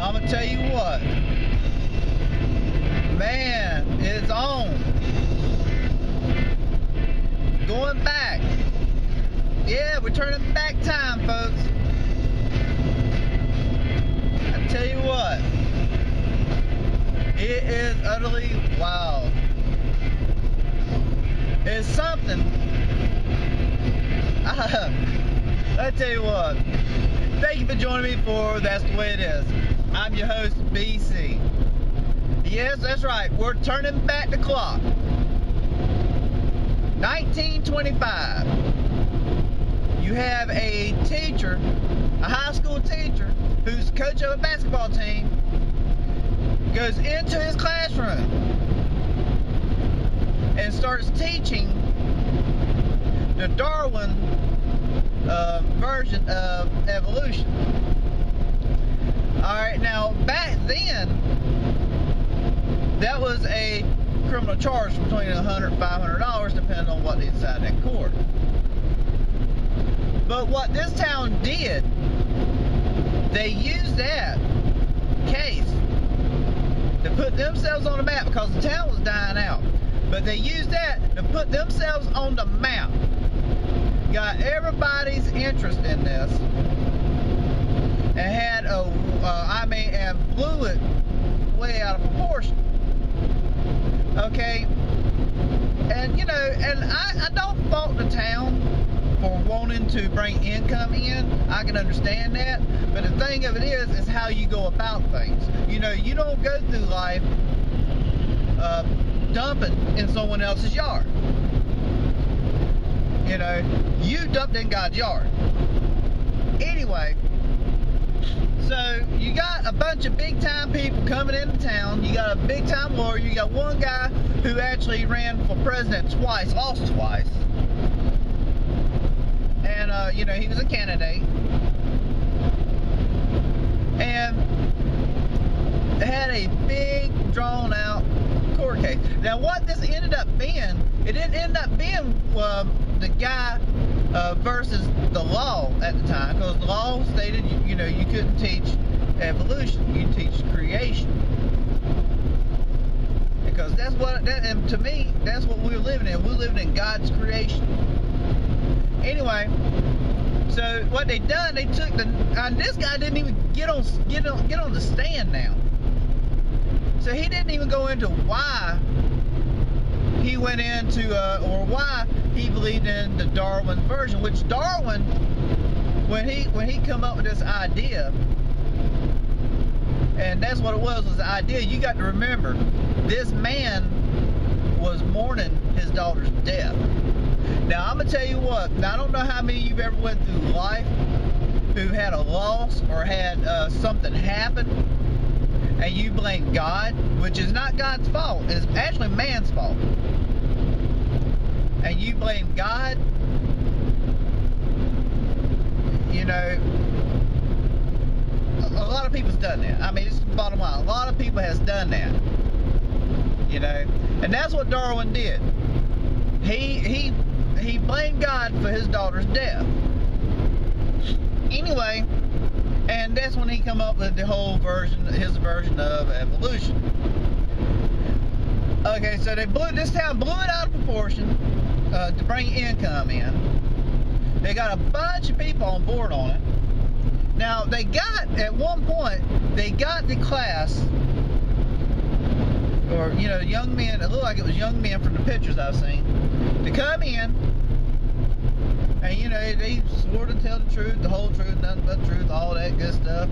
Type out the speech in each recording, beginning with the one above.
I'm gonna tell you what, man, it's on. Going back. Yeah, we're turning back time, folks. I tell you what, it is utterly wild. It's something. I tell you what, thank you for joining me for That's the Way It Is. I'm your host, BC. Yes, that's right, we're turning back the clock. 1925. You have a teacher, a high school teacher, who's coach of a basketball team, goes into his classroom and starts teaching the Darwin version of evolution. Alright, now back then, that was a criminal charge between $100 and $500, depending on what they decided in court. But what this town did, they used that case to put themselves on the map because the town was dying out. But they used that to put themselves on the map. Got everybody's interest in this, and had and blew it way out of proportion. Okay, and and I don't fault the town for wanting to bring income in. I can understand that, but the thing of it is how you go about things. You don't go through life dumping in someone else's yard. You dumped in God's yard. Anyway, so you got a bunch of big time people coming into town. You got a big time lawyer. You got one guy who actually ran for president twice, lost twice. And he was a candidate. And had a big drawn out court case. Now what this ended up being, it didn't end up being the guy versus the law at the time, because the law stated you couldn't teach evolution, you teach creation, because and to me that's what we're living in. We're living in God's creation. Anyway, so what they done, they took this guy didn't even get on the stand now. So he didn't even go into why he went into or why he believed in the Darwin version, which Darwin, when he come up with this idea, and that's what it was the idea. You got to remember, this man was mourning his daughter's death. Now I'm gonna tell you what, now I don't know how many of you've ever went through life who had a loss or had something happen and you blame God, which is not God's fault, it's actually man's fault. And you blame God, a lot of people's done that. I mean, it's the bottom line. A lot of people has done that. And that's what Darwin did. He blamed God for his daughter's death. Anyway, and that's when he come up with the whole version, his version of evolution. Okay, so this town blew it out of proportion to bring income in. They got a bunch of people on board on it. Now at one point, they got the class, or young men. It looked like it was young men from the pictures I've seen, to come in, and they swore to tell the truth, the whole truth, nothing but the truth, all that good stuff.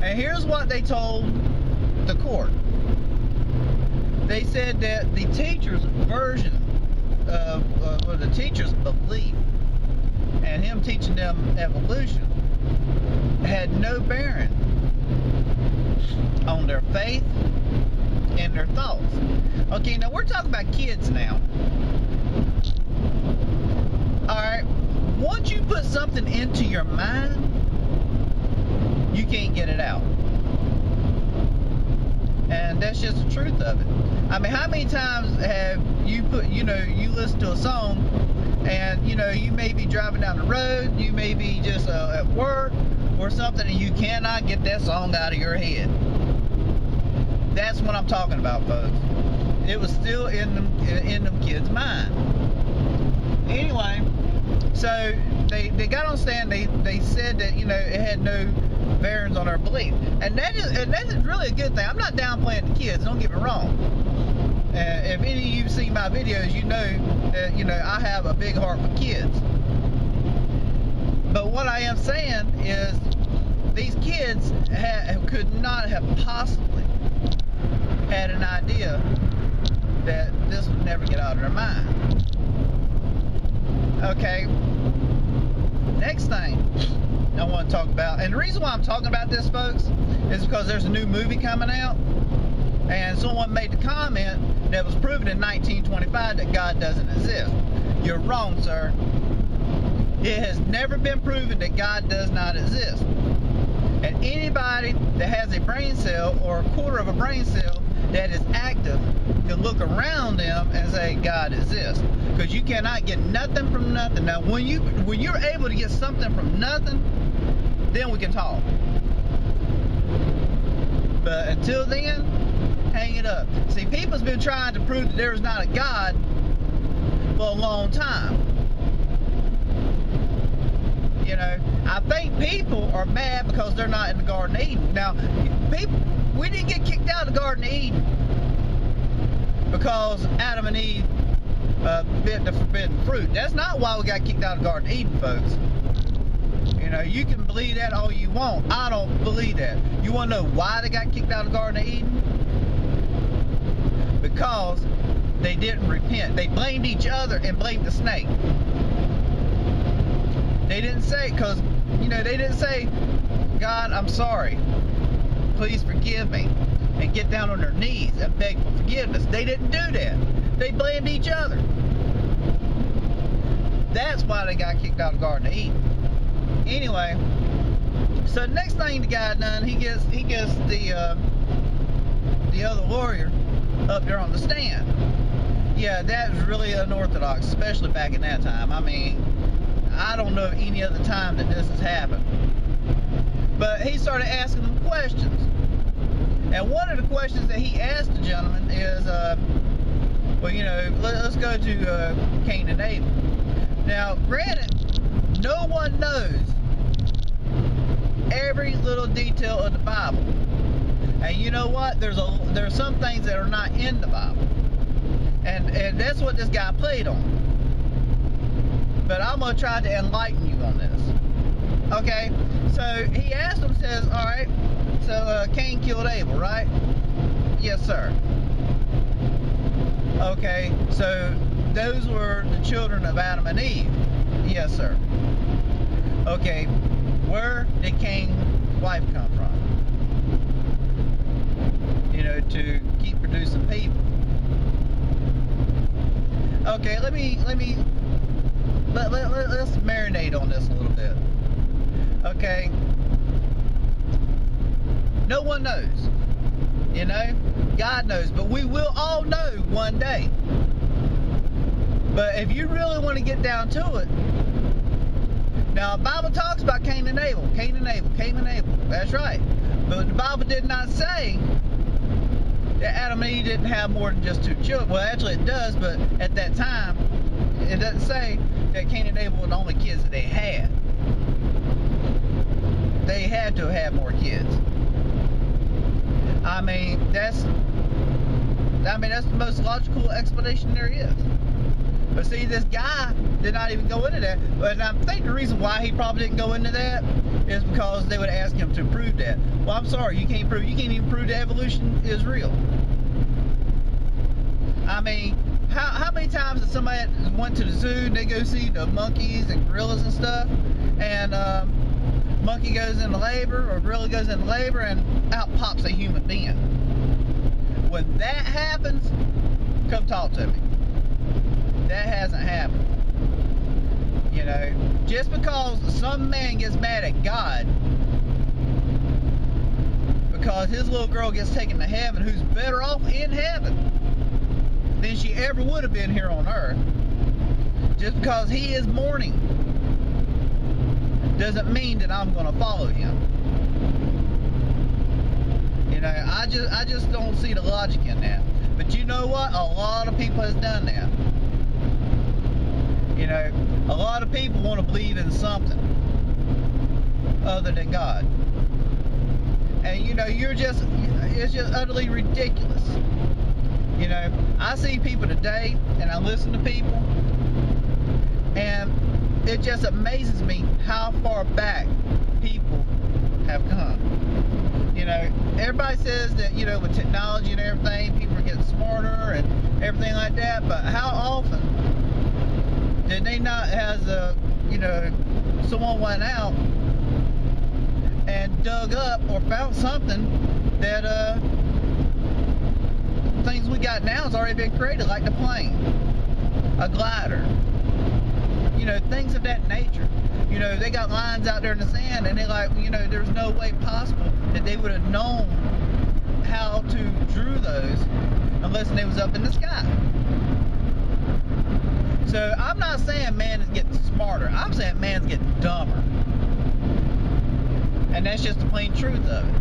And here's what they told the court. They said that the teacher's version of the teacher's belief and him teaching them evolution had no bearing on their faith and their thoughts. Okay, now we're talking about kids now. Alright, once you put something into your mind, you can't get it out. And that's just the truth of it. I mean, how many times have you you listen to a song and you may be driving down the road, you may be just at work, or something, and you cannot get that song out of your head. That's what I'm talking about, folks. It was still in them kids' mind. Anyway, so they got on stand. They said that, you know, it had no bearings on our belief, and that is really a good thing. I'm not downplaying the kids. Don't get me wrong. If any of you see my videos, you know that, you know, I have a big heart for kids. But what I am saying is, these kids could not have possibly had an idea that this would never get out of their mind. Okay, next thing I want to talk about, and the reason why I'm talking about this, folks, is because there's a new movie coming out, and someone made the comment that was proven in 1925 that God doesn't exist. You're wrong, sir. It has never been proven that God does not exist. And anybody that has a brain cell or a quarter of a brain cell that is active can look around them and say God exists. Because you cannot get nothing from nothing. Now, when you're able to get something from nothing, then we can talk. But until then, hang it up. See, people's been trying to prove that there is not a God for a long time. You know, I think people are mad because they're not in the Garden of Eden. Now, we didn't get kicked out of the Garden of Eden because Adam and Eve bit the forbidden fruit. That's not why we got kicked out of the Garden of Eden, folks. You know, you can believe that all you want. I don't believe that. You want to know why they got kicked out of the Garden of Eden? Because they didn't repent. They blamed each other and blamed the snake. They didn't say, because, you know, they didn't say, God, I'm sorry. Please forgive me. And get down on their knees and beg for forgiveness. They didn't do that. They blamed each other. That's why they got kicked out of the Garden of Eden. Anyway, so the next thing the guy done, he gets the other warrior up there on the stand. Yeah, that was really unorthodox, especially back in that time. I mean, I don't know any other time that this has happened. But he started asking them questions. And one of the questions that he asked the gentleman is, well, you know, let's go to Cain and Abel. Now, granted, no one knows every little detail of the Bible. And you know what? There's some things that are not in the Bible. And that's what this guy played on. But I'm going to try to enlighten you on this. Okay? So he asked him, says, all right, so Cain killed Abel, right? Yes, sir. Okay, so those were the children of Adam and Eve. Yes, sir. Okay, where did Cain's wife come from? You know, to keep producing people. Okay, let's marinate on this a little bit. Okay, no one knows. You know, God knows, but we will all know one day. But if you really want to get down to it, now the Bible talks about Cain and Abel, Cain and Abel, Cain and Abel. That's right. But the Bible did not say that Adam and Eve didn't have more than just two children. Well, actually it does, but at that time, it doesn't say that Cain and Abel were the only kids that they had. They had to have more kids. I mean, that's the most logical explanation there is. But see, this guy did not even go into that. But I think the reason why he probably didn't go into that is because they would ask him to prove that. Well, I'm sorry, you can't even prove that evolution is real. I mean, how many times has somebody went to the zoo and they go see the monkeys and gorillas and stuff, and monkey goes into labor or gorilla goes into labor and out pops a human being? When that happens, come talk to me. That hasn't happened. You know, just because some man gets mad at God because his little girl gets taken to heaven, who's better off in heaven than she ever would have been here on earth, just because he is mourning doesn't mean that I'm going to follow him. You know, I just don't see the logic in that. But you know what? A lot of people has done that. You know, a lot of people want to believe in something other than God. And you know, it's just utterly ridiculous. You know, I see people today and I listen to people, and it just amazes me how far back people have come. You know, everybody says that, you know, with technology and everything, people are getting smarter and everything like that, but how often did they not, you know, someone went out and dug up or found something that things we got now has already been created, like the plane, a glider, you know, things of that nature. You know, they got lines out there in the sand, and they're like, you know, there's no way possible that they would have known how to drew those unless they was up in the sky. So I'm not saying man is getting smarter. I'm saying man's getting dumber. And that's just the plain truth of it.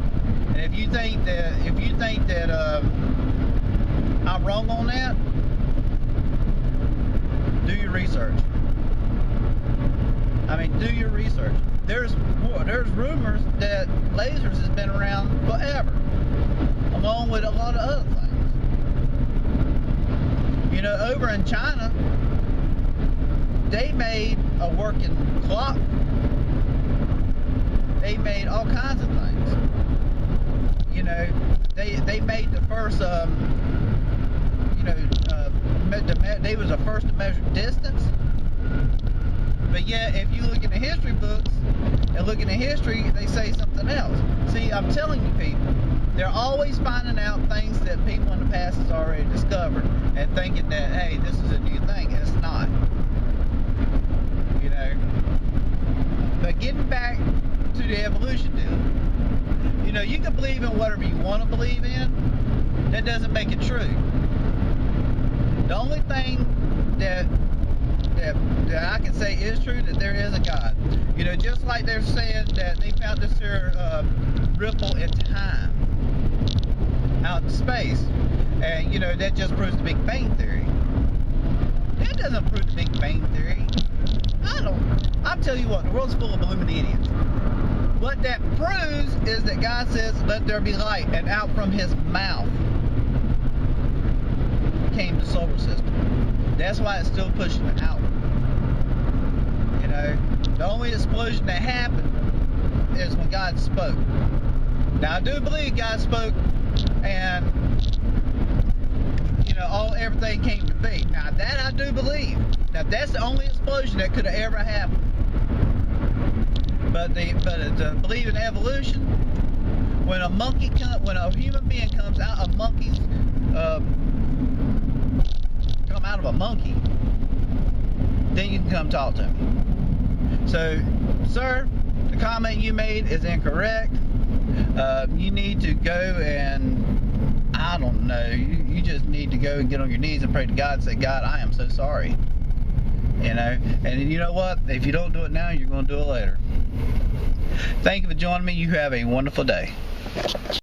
And if you think that I'm wrong on that, do your research. I mean, do your research. There's rumors that lasers has been around forever, along with a lot of other things. You know, over in China, they made a working clock. They made all kinds of things. You know, they made the first, they was the first to measure distance. But yet, if you look in the history books and look in the history, they say something else. See, I'm telling you people, they're always finding out things that people in the past has already discovered and thinking that, hey, this is a new thing. It's not. You know. But getting back to the evolution deal, you know, you can believe in whatever you want to believe in. That doesn't make it true. The only thing that I can say is true, that there is a God. You know, just like they're saying that they found this here ripple in time out in space, and you know, that just proves the Big Bang Theory. That doesn't prove the Big Bang Theory. I'll tell you what, the world's full of Illuminatians. What that proves is that God says, let there be light, and out from his mouth came the solar system. That's why it's still pushing it out. You know, the only explosion that happened is when God spoke. Now I do believe God spoke, and you know, everything came to be. Now that I do believe. Now that's the only explosion that could have ever happened. But to believe in evolution, when a human being comes out of monkeys, come out of a monkey, then you can come talk to me. So, sir, the comment you made is incorrect. You need to go and, I don't know, you just need to go and get on your knees and pray to God and say, God, I am so sorry. You know, and you know what? If you don't do it now, you're going to do it later. Thank you for joining me. You have a wonderful day.